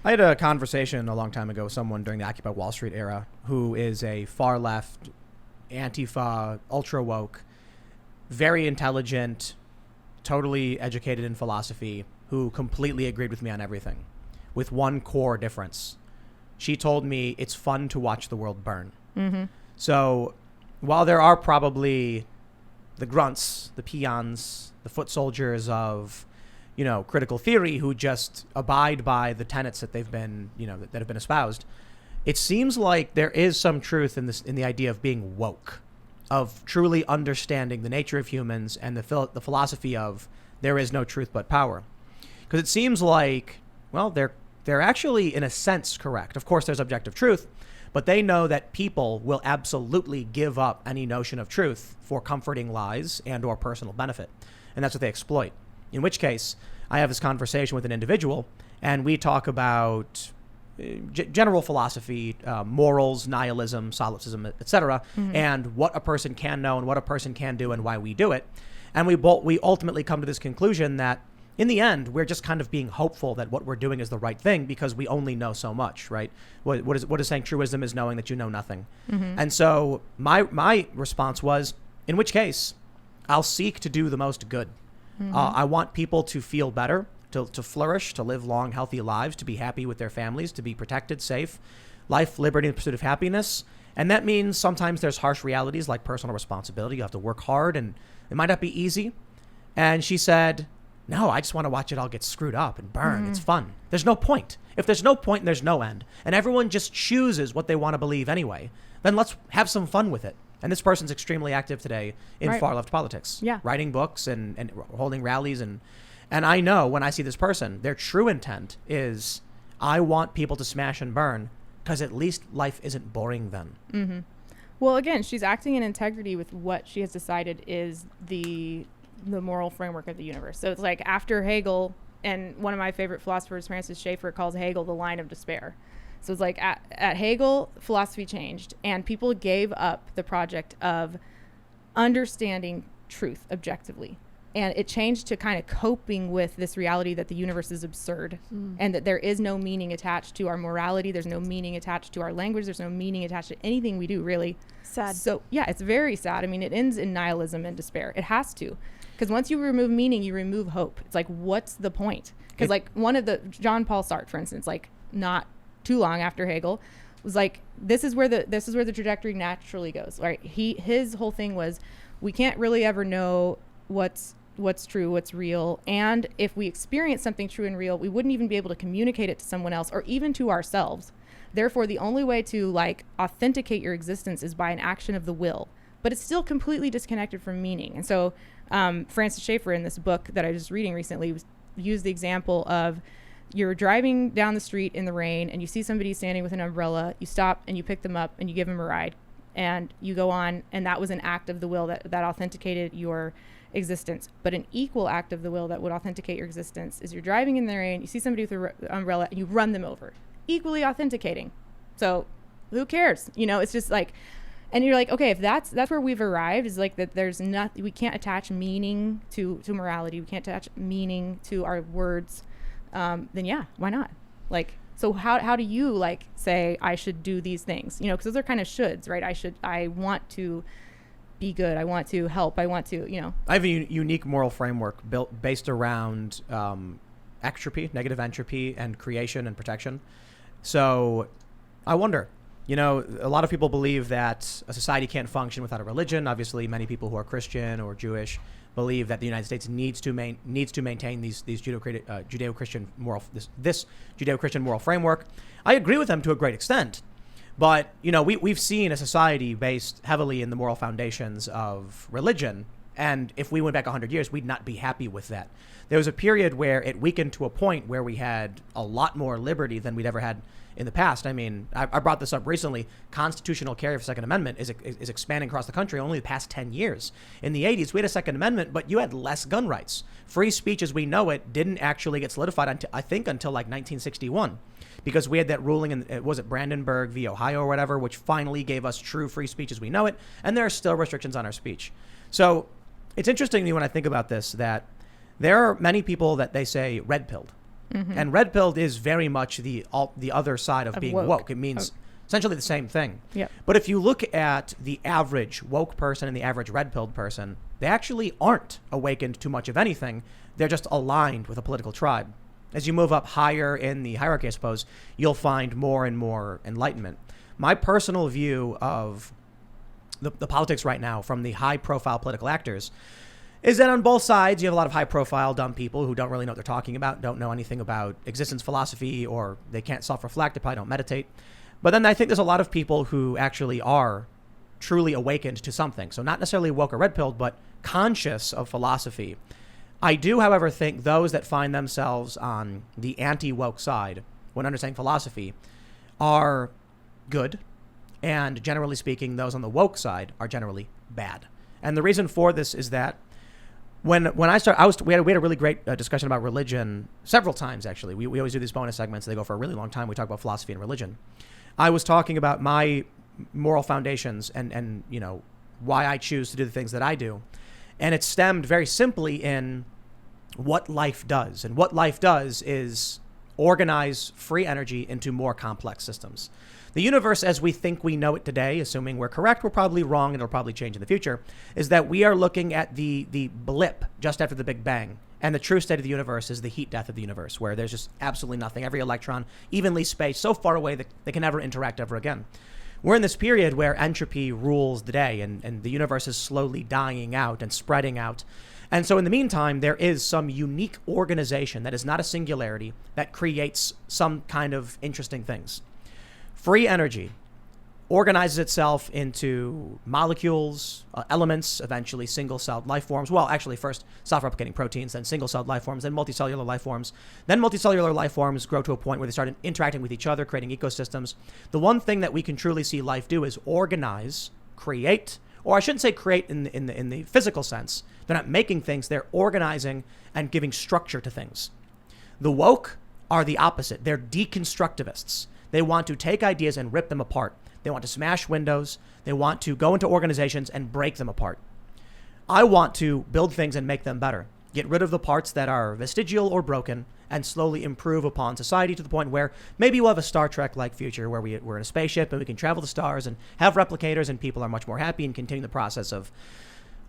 I had a conversation a long time ago with someone during the Occupy Wall Street era who is a far left, Antifa, ultra woke, very intelligent, totally educated in philosophy, who completely agreed with me on everything, with one core difference. She told me it's fun to watch the world burn. Mm-hmm. So while there are probably the grunts, the peons, the foot soldiers of, critical theory who just abide by the tenets that they've been, that have been espoused, it seems like there is some truth in the idea of being woke, of truly understanding the nature of humans and the philosophy of there is no truth but power. Because it seems like, well, they're actually in a sense correct. Of course, there's objective truth, but they know that people will absolutely give up any notion of truth for comforting lies and or personal benefit. And that's what they exploit. In which case, I have this conversation with an individual, and we talk about general philosophy, morals, nihilism, solipsism, etc., and what a person can know and what a person can do and why we do it. And we ultimately come to this conclusion that in the end, we're just kind of being hopeful that what we're doing is the right thing because we only know so much, right? What is saying true wisdom is knowing that you know nothing. And so my response was, in which case, I'll seek to do the most good. I want people to feel better, to flourish, to live long, healthy lives, to be happy with their families, to be protected, safe, life, liberty, and pursuit of happiness. And that means sometimes there's harsh realities like personal responsibility. You have to work hard and it might not be easy. And she said, no, I just want to watch it all get screwed up and burn. It's fun. There's no point. If there's no point, there's no end. And everyone just chooses what they want to believe anyway. Then let's have some fun with it. And this person's extremely active today in far left politics, writing books and holding rallies. And I know when I see this person, their true intent is I want people to smash and burn because at least life isn't boring then. Well, again, she's acting in integrity with what she has decided is the moral framework of the universe. So it's like after Hegel, and one of my favorite philosophers, Francis Schaeffer, calls Hegel the line of despair. So it's like at Hegel, philosophy changed and people gave up the project of understanding truth objectively. And it changed to kind of coping with this reality that the universe is absurd and that there is no meaning attached to our morality. There's no meaning attached to our language. There's no meaning attached to anything we do, really. Sad. So, yeah, it's very sad. I mean, it ends in nihilism and despair. It has to. Because once you remove meaning, you remove hope. It's like, what's the point? Because like one of the, John Paul Sartre, for instance, like not too long after Hegel, was like, this is where the trajectory naturally goes. Right? His whole thing was, we can't really ever know what's true, what's real. And if we experience something true and real, we wouldn't even be able to communicate it to someone else or even to ourselves. Therefore, the only way to like authenticate your existence is by an action of the will. But it's still completely disconnected from meaning. And so Francis Schaeffer in this book that I was reading recently used the example of you're driving down the street in the rain and you see somebody standing with an umbrella, you stop and you pick them up and you give them a ride and you go on, and that was an act of the will that authenticated your existence. But an equal act of the will that would authenticate your existence is you're driving in the rain, you see somebody with an umbrella and you run them over, equally authenticating. So who cares? It's just like, and you're like, okay, if that's where we've arrived, is like that there's nothing, we can't attach meaning to morality, we can't attach meaning to our words, then yeah, why not? Like, so how do you like say I should do these things? Because those are kind of shoulds, right? I want to be good, I want to help, I want to, I have a unique moral framework based around negative entropy and creation and protection. So I wonder, a lot of people believe that a society can't function without a religion. Obviously, many people who are Christian or Jewish believe that the United States needs to maintain these Judeo-Christian moral this Judeo-Christian moral framework. I agree with them to a great extent, but we've seen a society based heavily in the moral foundations of religion, and if we went back 100 years, we'd not be happy with that. There was a period where it weakened to a point where we had a lot more liberty than we'd ever had in the past. I mean, I brought this up recently. Constitutional carry of the Second Amendment is expanding across the country only the past 10 years. In the 80s, we had a Second Amendment, but you had less gun rights. Free speech as we know it didn't actually get solidified until like 1961, because we had that ruling in, was it Brandenburg v. Ohio or whatever, which finally gave us true free speech as we know it, and there are still restrictions on our speech. So it's interesting to me when I think about this that there are many people that they say red-pilled. And red-pilled is very much the other side of being woke. It means essentially the same thing. Yep. But if you look at the average woke person and the average red-pilled person, they actually aren't awakened to much of anything. They're just aligned with a political tribe. As you move up higher in the hierarchy, I suppose, you'll find more and more enlightenment. My personal view of the politics right now from the high-profile political actors is that on both sides, you have a lot of high-profile dumb people who don't really know what they're talking about, don't know anything about existence philosophy, or they can't self-reflect, they probably don't meditate. But then I think there's a lot of people who actually are truly awakened to something. So not necessarily woke or red-pilled, but conscious of philosophy. I do, however, think those that find themselves on the anti-woke side when understanding philosophy are good. And generally speaking, those on the woke side are generally bad. And the reason for this is that when I started, we had a really great discussion about religion several times, actually. We always do these bonus segments. They go for a really long time. We talk about philosophy and religion. I was talking about my moral foundations and why I choose to do the things that I do. And it stemmed very simply in what life does. And what life does is organize free energy into more complex systems. The universe as we think we know it today, assuming we're correct, we're probably wrong, and it'll probably change in the future, is that we are looking at the blip just after the Big Bang. And the true state of the universe is the heat death of the universe, where there's just absolutely nothing. Every electron evenly spaced so far away that they can never interact ever again. We're in this period where entropy rules the day, and the universe is slowly dying out and spreading out. And so in the meantime, there is some unique organization that is not a singularity that creates some kind of interesting things. Free energy organizes itself into molecules, elements, eventually single-celled life forms. Well, actually, first self-replicating proteins, then single-celled life forms, then multicellular life forms. Then multicellular life forms grow to a point where they start interacting with each other, creating ecosystems. The one thing that we can truly see life do is organize, create, or I shouldn't say create in the physical sense. They're not making things, they're organizing and giving structure to things. The woke are the opposite. They're deconstructivists. They want to take ideas and rip them apart. They want to smash windows. They want to go into organizations and break them apart. I want to build things and make them better. Get rid of the parts that are vestigial or broken and slowly improve upon society to the point where maybe we'll have a Star Trek-like future where we're in a spaceship and we can travel the stars and have replicators and people are much more happy and continue the process of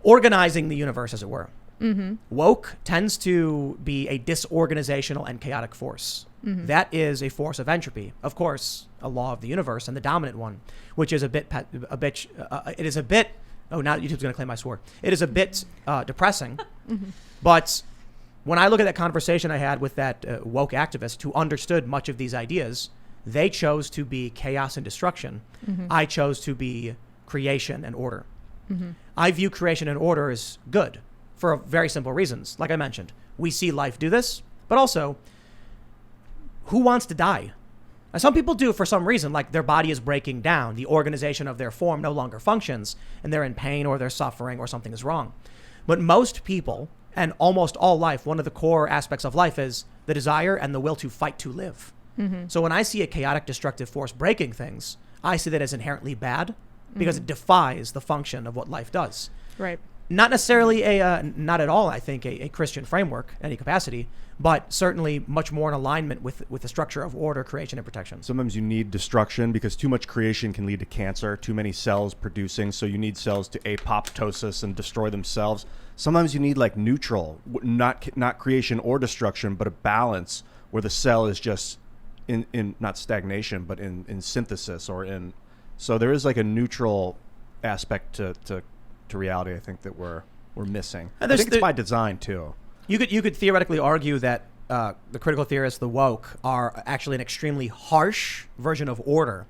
organizing the universe, as it were. Mm-hmm. Woke tends to be a disorganizational and chaotic force. Mm-hmm. That is a force of entropy. Of course, a law of the universe and the dominant one, which is it is a bit, oh, now YouTube's going to claim I swore. It is a bit depressing. Mm-hmm. But when I look at that conversation I had with that woke activist who understood much of these ideas, they chose to be chaos and destruction. Mm-hmm. I chose to be creation and order. Mm-hmm. I view creation and order as good for very simple reasons. Like I mentioned, we see life do this, but also, who wants to die? Now, some people do for some reason, like their body is breaking down, the organization of their form no longer functions, and they're in pain or they're suffering or something is wrong. But most people, and almost all life, one of the core aspects of life is the desire and the will to fight to live. Mm-hmm. So when I see a chaotic, destructive force breaking things, I see that as inherently bad because it defies the function of what life does. Right. Not necessarily not at all, I think, a Christian framework in any capacity, but certainly much more in alignment with the structure of order, creation, and protection. Sometimes you need destruction because too much creation can lead to cancer, too many cells producing, so you need cells to apoptosis and destroy themselves. Sometimes you need like neutral, not creation or destruction, but a balance where the cell is just in not stagnation, but in synthesis or in. So there is like a neutral aspect to reality, I think, that we're missing. I think it's by design too. You could theoretically argue that the critical theorists, the woke, are actually an extremely harsh version of order,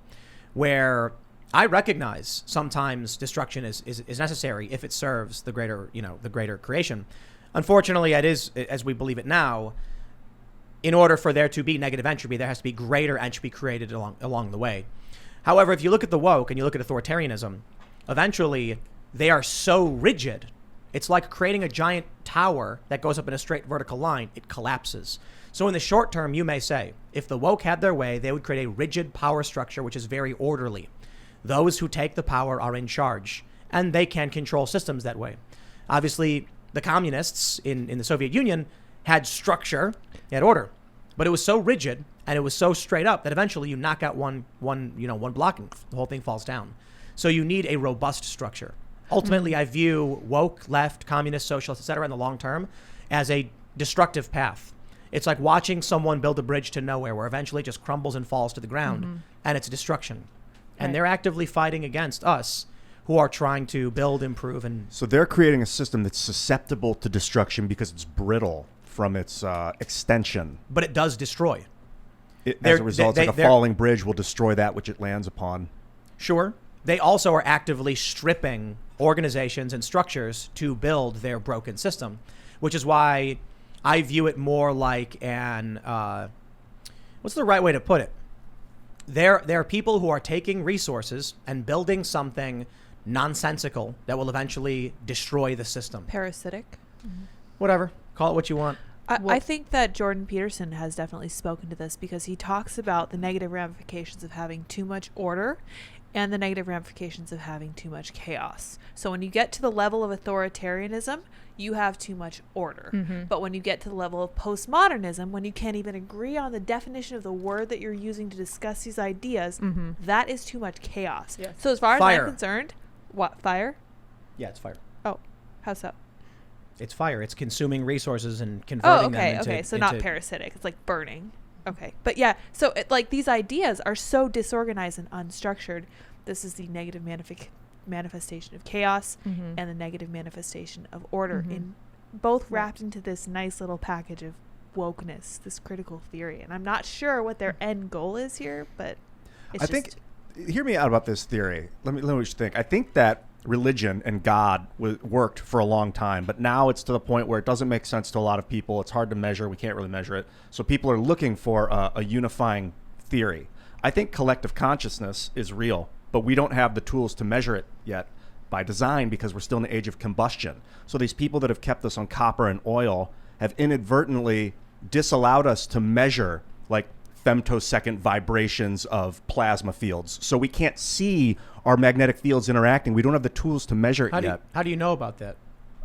where I recognize sometimes destruction is necessary if it serves the greater creation. Unfortunately, it is, as we believe it now, in order for there to be negative entropy, there has to be greater entropy created along the way. However, if you look at the woke and you look at authoritarianism, eventually they are so rigid. It's like creating a giant tower that goes up in a straight vertical line. It collapses. So in the short term, you may say, if the woke had their way, they would create a rigid power structure, which is very orderly. Those who take the power are in charge, and they can control systems that way. Obviously, the communists in the Soviet Union had structure, they had order. But it was so rigid and it was so straight up that eventually you knock out one block and the whole thing falls down. So you need a robust structure. Ultimately, I view woke, left, communist, socialist, etc. in the long term as a destructive path. It's like watching someone build a bridge to nowhere where eventually it just crumbles and falls to the ground, and it's destruction. And they're actively fighting against us who are trying to build, improve, and... So they're creating a system that's susceptible to destruction because it's brittle from its extension. But it does destroy. As a result, a falling bridge will destroy that which it lands upon. Sure. They also are actively stripping organizations and structures to build their broken system, which is why I view it more like an... what's the right way to put it? There are people who are taking resources and building something nonsensical that will eventually destroy the system. Parasitic. Whatever. Call it what you want. I think that Jordan Peterson has definitely spoken to this because he talks about the negative ramifications of having too much order and the negative ramifications of having too much chaos. So when you get to the level of authoritarianism, you have too much order. But when you get to the level of postmodernism, when you can't even agree on the definition of the word that you're using to discuss these ideas, that is too much chaos. Yes. So as far as Fire. I'm concerned, what, fire? Yeah, it's fire. Oh, how so? It's fire. It's consuming resources and converting them into... Okay. So not parasitic. It's like burning. Okay. But yeah, so like these ideas are so disorganized and unstructured. This is the negative manifestation of chaos and the negative manifestation of order in both wrapped into this nice little package of wokeness, this critical theory. And I'm not sure what their end goal is here, but it's hear me out about this theory. Let me what you think. I think that religion and God worked for a long time, but now it's to the point where it doesn't make sense to a lot of people. It's hard to measure. We can't really measure it. So people are looking for a unifying theory. I think collective consciousness is real, but we don't have the tools to measure it yet by design because we're still in the age of combustion. So these people that have kept us on copper and oil have inadvertently disallowed us to measure like femtosecond vibrations of plasma fields. So we can't see our magnetic fields interacting. We don't have the tools to measure it yet. How do you know about that?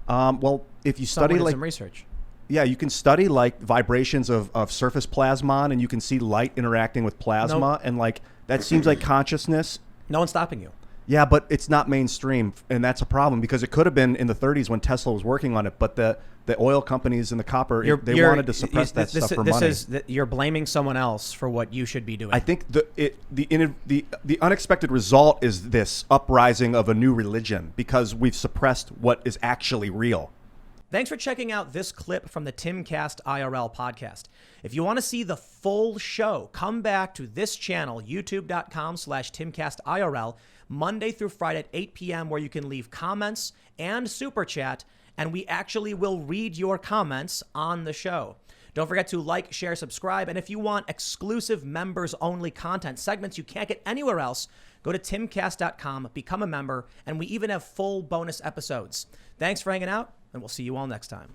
Well, if you Someone study did like some research. Yeah, you can study like vibrations of surface plasmon, and you can see light interacting with plasma, and like that seems like consciousness. No one's stopping you. Yeah, but it's not mainstream, and that's a problem because it could have been in the 30s when Tesla was working on it, but the oil companies and the copper, they wanted to suppress that stuff for money. You're blaming someone else for what you should be doing. I think the unexpected result is this uprising of a new religion because we've suppressed what is actually real. Thanks for checking out this clip from the Timcast IRL podcast. If you want to see the full show, come back to this channel, youtube.com/TimcastIRL, Monday through Friday at 8 p.m., where you can leave comments and super chat, and we actually will read your comments on the show. Don't forget to like, share, subscribe, and if you want exclusive members-only content, segments you can't get anywhere else, go to timcast.com, become a member, and we even have full bonus episodes. Thanks for hanging out, and we'll see you all next time.